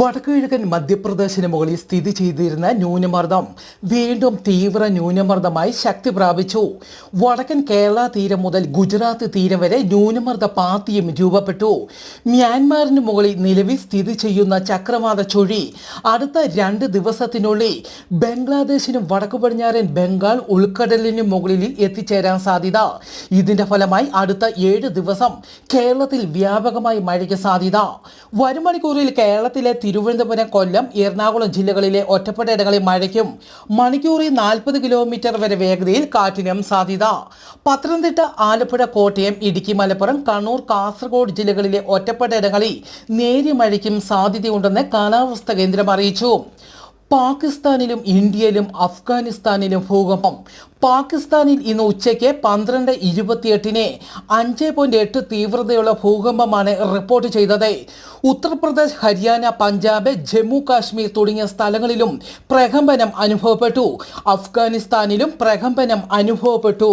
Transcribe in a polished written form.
വടക്കുകിഴക്കൻ മധ്യപ്രദേശിന് മുകളിൽ സ്ഥിതി ചെയ്തിരുന്ന ന്യൂനമർദ്ദം വീണ്ടും തീവ്ര ന്യൂനമർദ്ദമായി ശക്തി പ്രാപിച്ചു. വടക്കൻ കേരള തീരം മുതൽ ഗുജറാത്ത് തീരം വരെ ന്യൂനമർദ്ദ പാത്തിയും രൂപപ്പെട്ടു. മ്യാൻമാറിന് മുകളിൽ നിലവിൽ സ്ഥിതി ചെയ്യുന്ന ചക്രവാത ചുഴി അടുത്ത 2 ദിവസത്തിനുള്ളിൽ ബംഗ്ലാദേശിനും വടക്കു പടിഞ്ഞാറൻ ബംഗാൾ ഉൾക്കടലിനും മുകളിൽ എത്തിച്ചേരാൻ സാധ്യത. ഇതിന്റെ ഫലമായി അടുത്ത 7 ദിവസം കേരളത്തിൽ വ്യാപകമായി മഴയ്ക്ക് സാധ്യത. വരും മണിക്കൂറിൽ കേരളത്തിലെ തിരുവനന്തപുരം, കൊല്ലം, എറണാകുളം ജില്ലകളിലെ ഒറ്റപ്പെട്ടയിടങ്ങളിൽ മഴയ്ക്കും മണിക്കൂറിൽ 40 കിലോമീറ്റർ വരെ വേഗതയിൽ കാറ്റിനും സാധ്യത. പത്തനംതിട്ട, ആലപ്പുഴ, കോട്ടയം, ഇടുക്കി, മലപ്പുറം, കണ്ണൂർ, കാസർഗോഡ് ജില്ലകളിലെ ഒറ്റപ്പെട്ടയിടങ്ങളിൽ നേരിയ മഴയ്ക്കും സാധ്യതയുണ്ടെന്ന് കാലാവസ്ഥാ കേന്ദ്രം അറിയിച്ചു. പാകിസ്ഥാനിലും ഇന്ത്യയിലും അഫ്ഗാനിസ്ഥാനിലും ഭൂകമ്പം. പാകിസ്ഥാനിൽ ഇന്ന് ഉച്ചയ്ക്ക് 12:28 5.8 തീവ്രതയുള്ള ഭൂകമ്പമാണ് റിപ്പോർട്ട് ചെയ്തത്. ഉത്തർപ്രദേശ്, ഹരിയാന, പഞ്ചാബ്, ജമ്മു കാശ്മീർ തുടങ്ങിയ സ്ഥലങ്ങളിലും പ്രകമ്പനം അനുഭവപ്പെട്ടു. അഫ്ഗാനിസ്ഥാനിലും പ്രകമ്പനം അനുഭവപ്പെട്ടു.